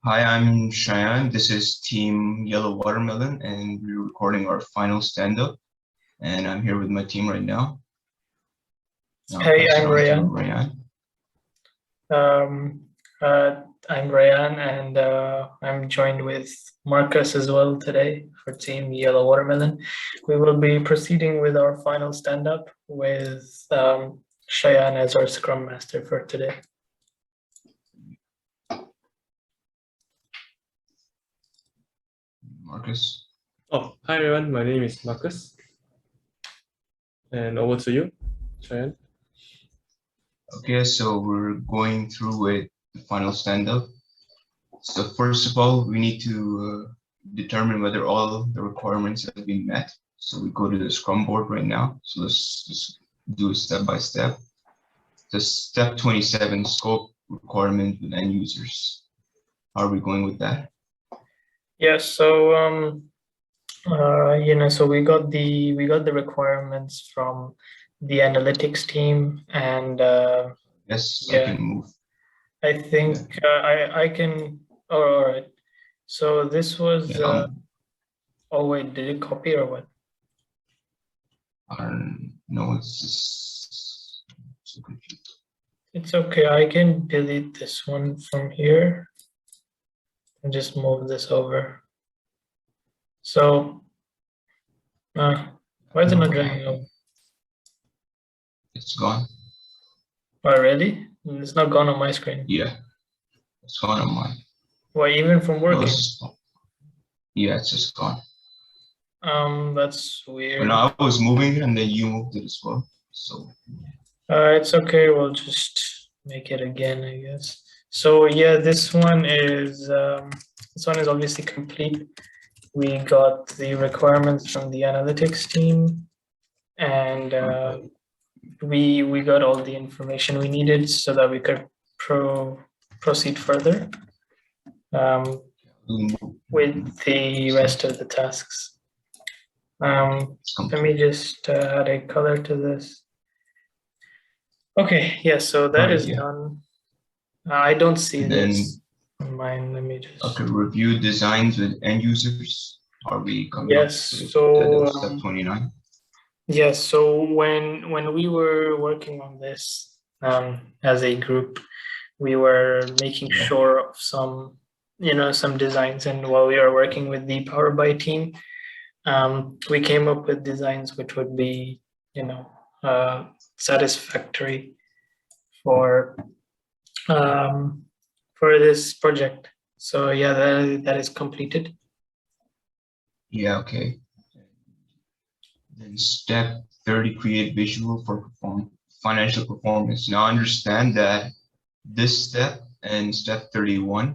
Hi, I'm Cheyenne. This is Team Yellow Watermelon, and we're recording our final stand-up. And I'm here with my team right now. I'll Hey, pass it I'm on to Rayan. Ryan. Um, I'm Rayan, and I'm joined with Marcus as well today for Team Yellow Watermelon. We will be proceeding with our final stand-up with Cheyenne as our Scrum Master for today. Marcus. Oh, hi everyone. My name is Marcus. And over to you, Cheyenne. Okay, so we're going through with the final stand-up. So first of all, we need to determine whether all the requirements have been met. So we go to the Scrum board right now. So let's just do it step by step. The step 27 scope requirement with end users. How are we going with that? Yes, so so we got the requirements from the analytics team, and Yes, yeah. I can move. I think I can. Oh, all right. So this was. Oh wait, did it copy or what? No, it's just so confused. It's okay. I can delete this one from here and just move this over. So, why is it not dragging over? It's gone. Oh, really? It's not gone on my screen. Yeah, it's gone on mine. Why, even from working? Yeah, it's just gone. That's weird. When I was moving it and then you moved it as well. So. It's okay. We'll just make it again, I guess. So yeah, this one is obviously complete. We got the requirements from the analytics team, and we got all the information we needed so that we could proceed further with the rest of the tasks. Let me just add a color to this. Okay, yeah, so that is done. I don't see this on mine. Let me just. Okay, review designs with end users. Are we coming? Yes, so step 29. Yes, so when we were working on this as a group, we were making sure of some designs, and while we were working with the Power BI team, we came up with designs which would be satisfactory for this project. So yeah, that is completed. Yeah, okay. Then step 30, create visual for financial performance. Now understand that this step and step 31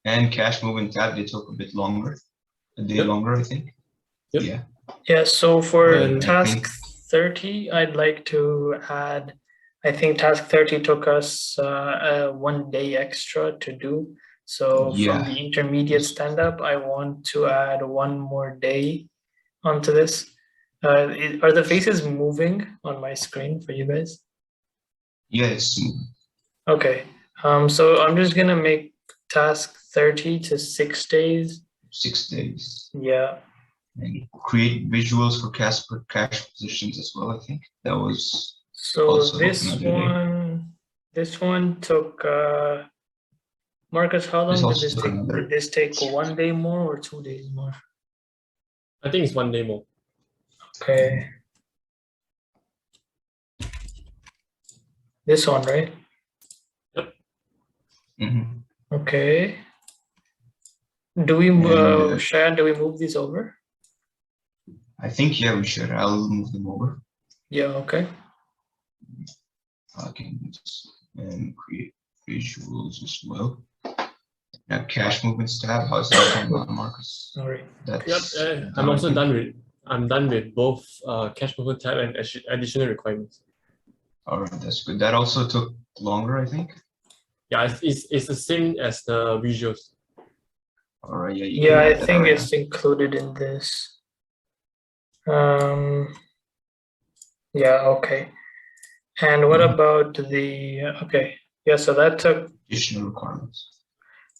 and cash movement tab, they took a bit longer, a day longer, I think. Yep. Yeah. Yeah, so for task 30, I'd like to add, I think task 30 took us 1 day extra to do. So from the intermediate stand-up, I want to add 1 more day onto this. Are the faces moving on my screen for you guys? Yes. Okay. So I'm just gonna make task 30 to 6 days. 6 days. Yeah. And create visuals for cash positions as well, I think. That was so this one took Marcus, how long did this take? Did this take 1 day more or 2 days more? I think it's 1 day more. Okay. This one, right? Yep. Okay. Do we Cheyenne, do we move these over? I think we should. I'll move them over. Yeah, okay. I can and create visuals as well. Now cash movements tab, how's that going on, Marcus? Sorry. I'm done with both cash movement tab and additional requirements. All right, that's good. That also took longer, I think. Yeah, it's the same as the visuals. All right, yeah, I think it's included in this. Yeah, okay. And what about the okay? Yeah, so that took additional requirements.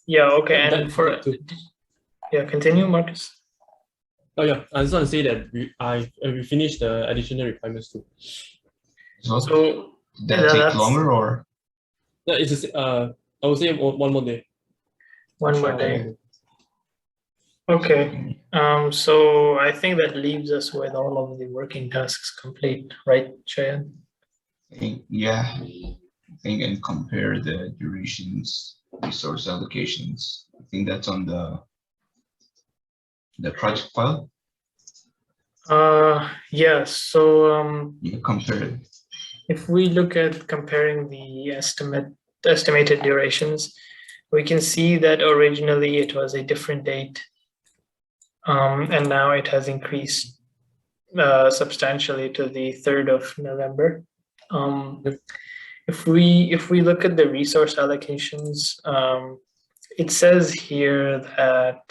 Yeah, okay. That- And that- for that too. yeah, continue, Marcus. Oh yeah, I just want to say that we finished the additional requirements too. So So did that take that's longer or? Yeah, it's just, I would say one more day. one more day. Okay. So I think that leaves us with all of the working tasks complete, right, Cheyenne? Yeah, I think, and compare the durations, resource allocations. I think that's on the project file. Yeah. So You compare it. if we look at comparing the estimated durations, we can see that originally it was a different date, and now it has increased substantially to the 3rd of November. Yep. If we look at the resource allocations, it says here that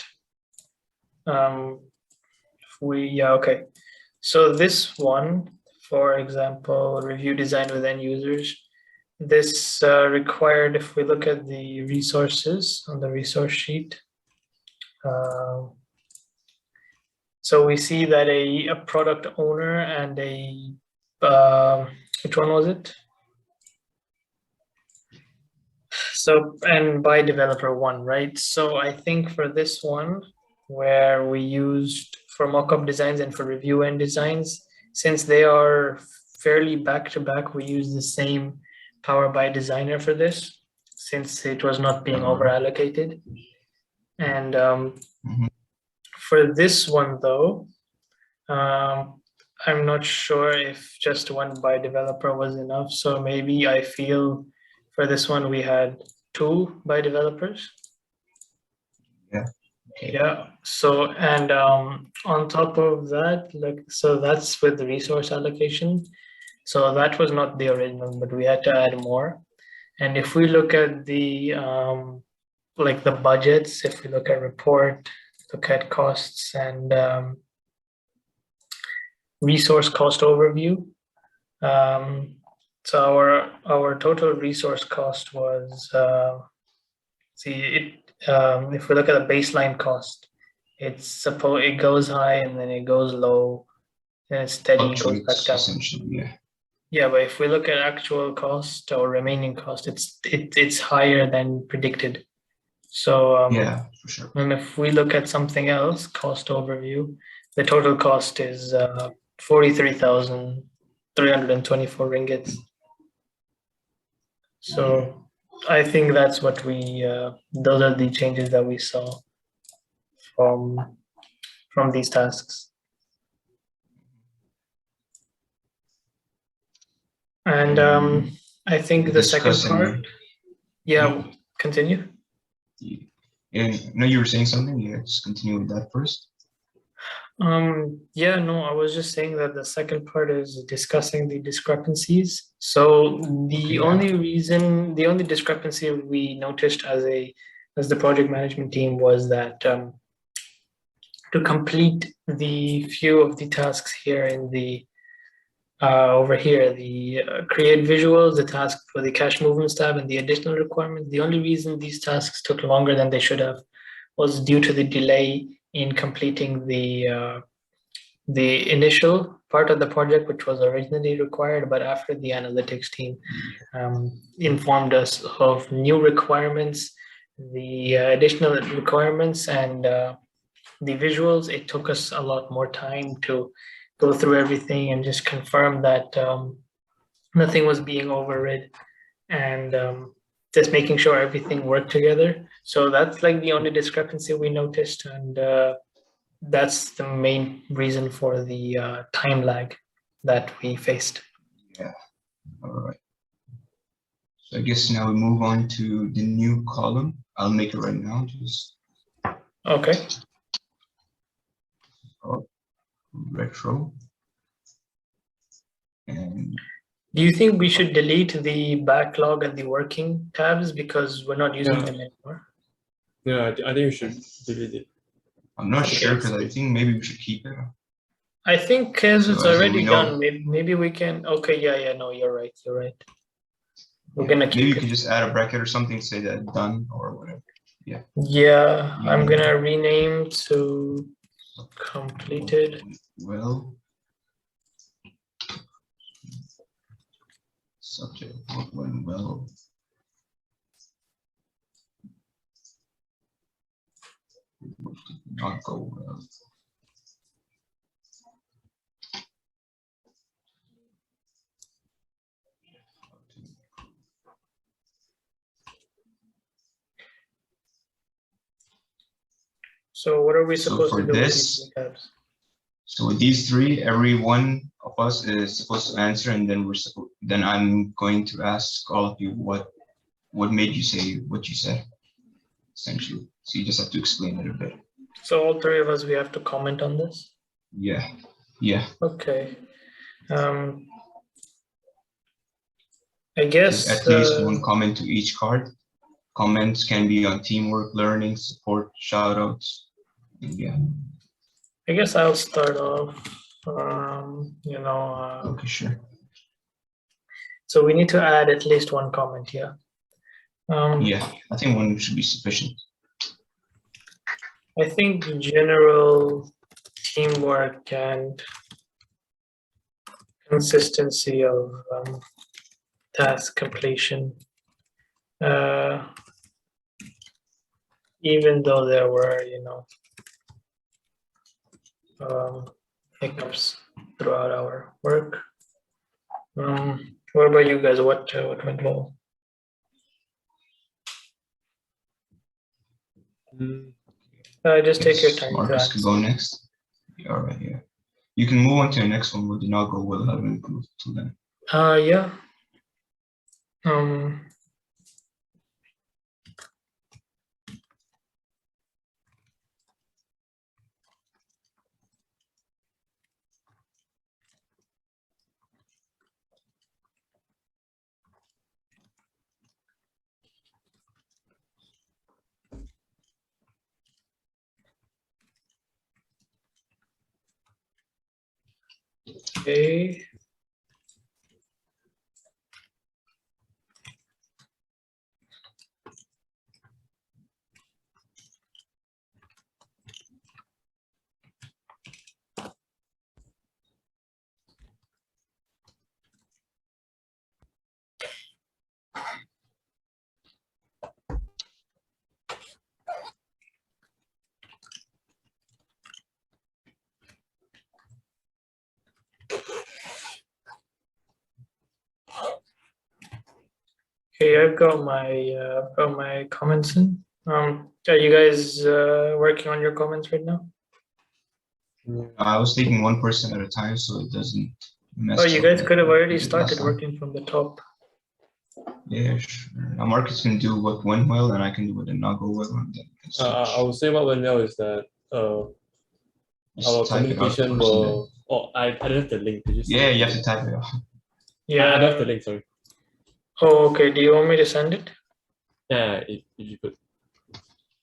okay. So this one, for example, review design with end users, this required, if we look at the resources on the resource sheet, so we see that a product owner and a, which one was it? So, and by developer one, right? So I think for this one, where we used for mockup designs and for review end designs, since they are fairly back to back, we use the same Power BI designer for this, since it was not being over allocated. And for this one though, I'm not sure if just one by developer was enough. So maybe I feel for this one we had 2 by developers. Yeah. Okay. Yeah. So and on top of that, like, so that's with the resource allocation. So that was not the original, but we had to add more. And if we look at the like the budgets, if we look at report, look at costs and resource cost overview. So our total resource cost was if we look at the baseline cost, it goes high and then it goes low, and it's steady, it goes back down. Essentially, yeah. Yeah, but if we look at actual cost or remaining cost, it's higher than predicted. So Yeah, for sure. and if we look at something else, cost overview, the total cost is 43,324 ringgits. So I think that's what those are the changes that we saw from these tasks. And I think the second part, yeah, continue. And no, you were saying something? Yeah, just continue with that first. Yeah, no, I was just saying that the second part is discussing the discrepancies. So the only discrepancy we noticed as the project management team was that to complete the few of the tasks here in the over here, the create visuals, the task for the cash movements tab and the additional requirements, the only reason these tasks took longer than they should have was due to the delay in completing the initial part of the project, which was originally required, but after the analytics team informed us of new requirements, the additional requirements and the visuals, it took us a lot more time to go through everything and just confirm that nothing was being overrid and just making sure everything worked together. So that's like the only discrepancy we noticed, and that's the main reason for the time lag that we faced. Yeah, all right. So I guess now we move on to the new column. I'll make it right now, just. Okay. Retro. And do you think we should delete the backlog and the working tabs because we're not using them anymore? Yeah, I think we should delete it. I'm not sure because I think maybe we should keep it. I think because So it's as already we know- done, maybe we can. Okay, yeah, no, you're right. We're gonna keep maybe you it. can just add a bracket or something, say that done or whatever. Yeah, I'm gonna rename to completed. Well, subject, what went well? What did not go well? So what are we So supposed for to do with this, these recaps? so with these three, every one of us is supposed to answer, and then then I'm going to ask all of you what made you say what you said, essentially. So you just have to explain it a bit. So all three of us, we have to comment on this? Yeah, yeah. Okay. I guess At least one comment to each card. Comments can be on teamwork, learning, support, shoutouts. Yeah. I guess I'll start off. Okay, sure. So we need to add at least one comment here. Yeah, I think one should be sufficient. I think general teamwork and consistency of task completion. Even though there were, hiccups throughout our work. What about you guys? What went well? Just take your time. Marcus can go next. Yeah, all right, yeah. You can move on to the next one. What did not go well? How to improve to then? Yeah. Okay. Okay, I've got my comments in. Are you guys working on your comments right now? I was taking one person at a time, so it doesn't mess Oh, you up guys like could have we already did started last time. working from the top. Yeah, sure. Now Marcus can do what went well, and I can do what did not go well. And then we can switch. I would say what went well is that Just our type it out communication first and then- will. Oh, I don't have the link. Did you Yeah, you have to type it out. Yeah. I don't have the link. Sorry. Oh, okay. Do you want me to send it? Yeah, if you could.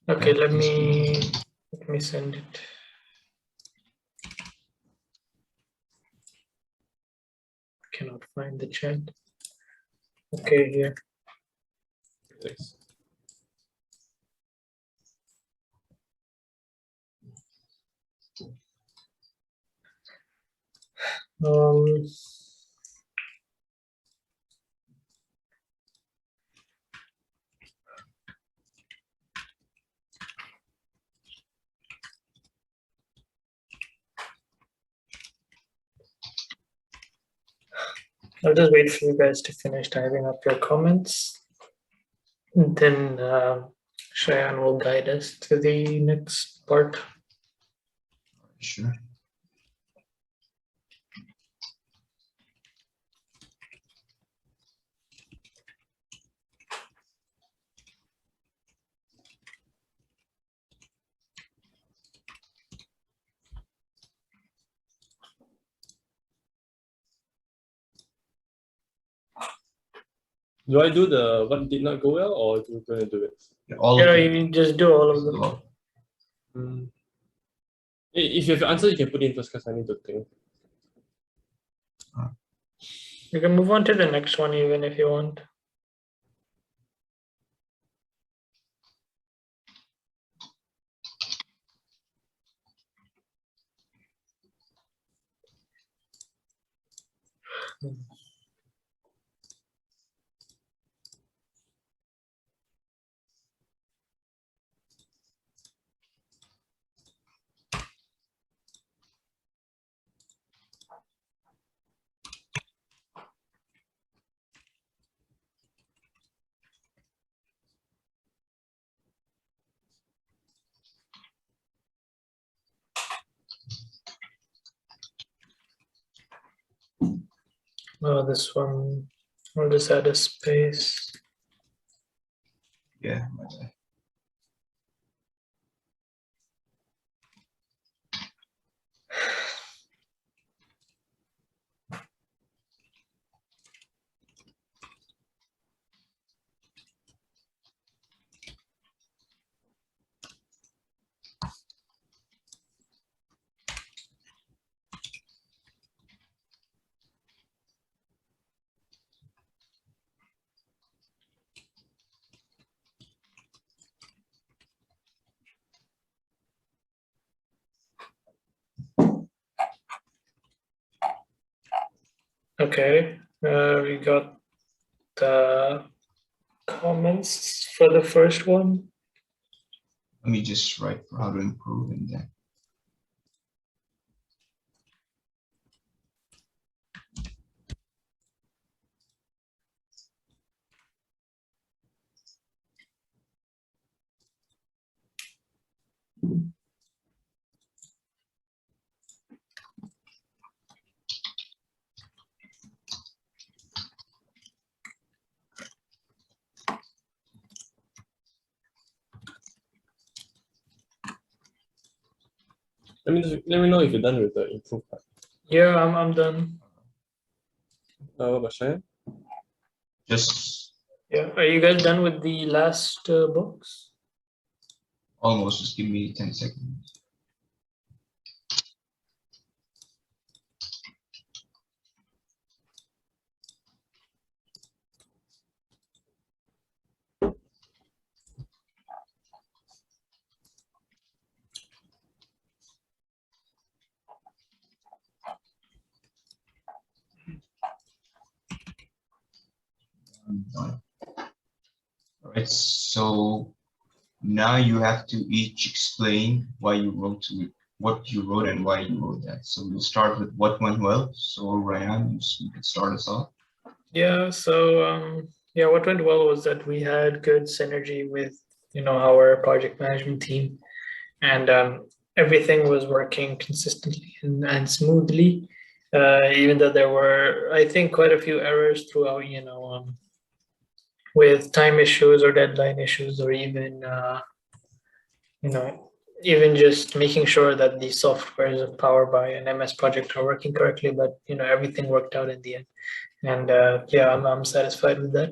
Okay, let me send it. Cannot find the chat. Okay, here. Thanks. I'll just wait for you guys to finish typing up your comments. And then Cheyenne will guide us to the next part. Sure. Do I do the what did not go well, or do you going to do it? Yeah, you just do all of them. If you have your answer, you can put in first, because I need to think. You can move on to the next one even if you want. Oh, this one, I'll just add a space. Yeah, my bad. Okay, we got the comments for the first one. Let me just write for how to improve and then. Let me know if you're done with the improve part. Yeah, I'm done. What about Cheyenne? Just Yeah, are you guys done with the last box? almost, just give me 10 seconds. I'm done. All right, so now you have to each explain why you wrote what you wrote and why you wrote that. So we'll start with what went well. So Ryan, you can start us off. Yeah, so yeah, what went well was that we had good synergy with our project management team, and everything was working consistently and smoothly. Even though there were, I think, quite a few errors throughout, with time issues or deadline issues, or even even just making sure that the softwares of Power BI and MS Project are working correctly. But everything worked out in the end, and yeah, I'm satisfied with that.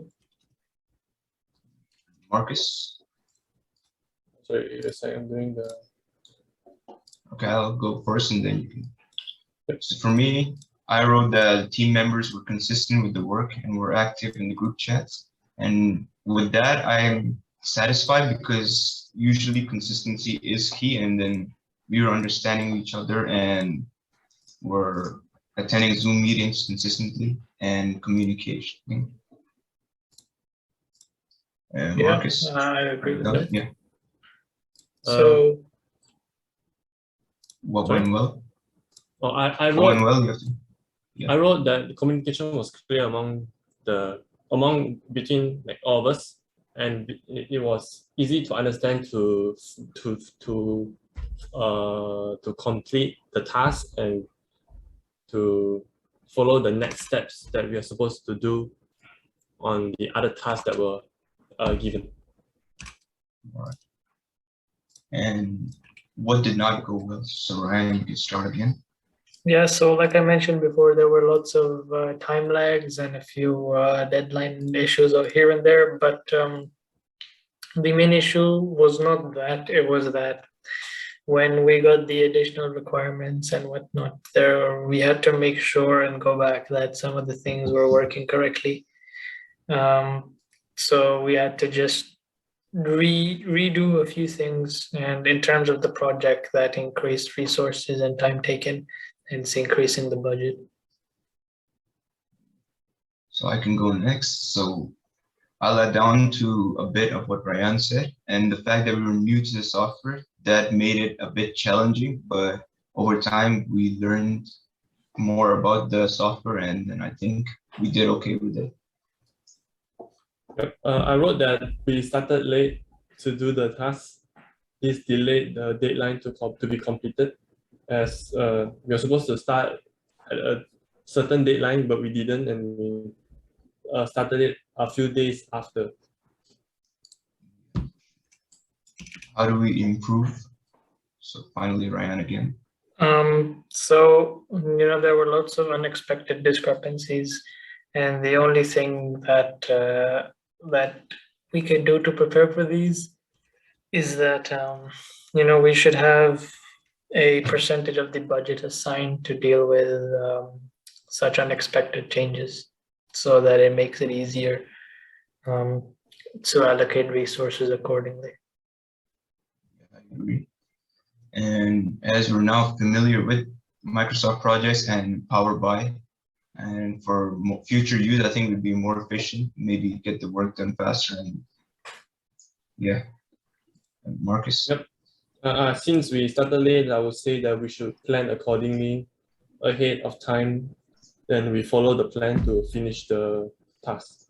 Marcus. Sorry, you're saying I'm doing the. Okay, I'll go first and then you can. So for me, I wrote that team members were consistent with the work and were active in the group chats. And with that, I'm satisfied because usually consistency is key. And then we were understanding each other and were attending Zoom meetings consistently and communication. Marcus? I agree with that. Yeah. So what Sorry? went well? Oh, I What went wrote. well, you have to. Yeah. I wrote that the communication was clear between like all of us, and it was easy to understand to complete the task and to follow the next steps that we are supposed to do on the other tasks that were given. All right. And what did not go well? So Ryan, you can start again. yeah, so like I mentioned before, there were lots of time lags and a few deadline issues here and there, but the main issue was not that. It was that when we got the additional requirements and whatnot, we had to make sure and go back that some of the things were working correctly. So we had to just redo a few things, and in terms of the project, that increased resources and time taken, hence increasing the budget. So I can go next. So I'll add on to a bit of what Ryan said, and the fact that we were new to the software, that made it a bit challenging, but over time we learned more about the software, and then I think we did okay with it. Yep. I wrote that we started late to do the task. This delayed the deadline to be completed, as we were supposed to start at a certain deadline, but we didn't, and we started it a few days after. How do we improve? So finally, Ryan again. So, there were lots of unexpected discrepancies, and the only thing that that we can do to prepare for these is that we should have a percentage of the budget assigned to deal with such unexpected changes, so that it makes it easier to allocate resources accordingly. I agree. And as we're now familiar with Microsoft projects and Power BI, and for future use, I think it would be more efficient, maybe get the work done faster. And yeah, and Marcus. Yep. Since we started late, I would say that we should plan accordingly ahead of time. Then we follow the plan to finish the task.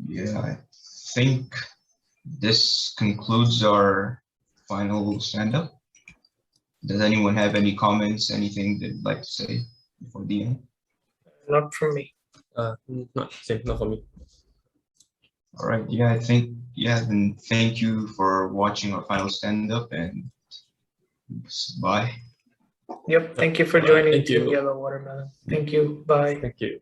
Yeah, I think this concludes our final stand-up. Does anyone have any comments, anything they'd like to say before the end? Not from me. Not for me. All right, yeah, I think, yeah, then thank you for watching our final stand-up, and bye. Yep. Thank you for joining Thank you. Team Yellow Watermelon. Thank you. Bye. Thank you.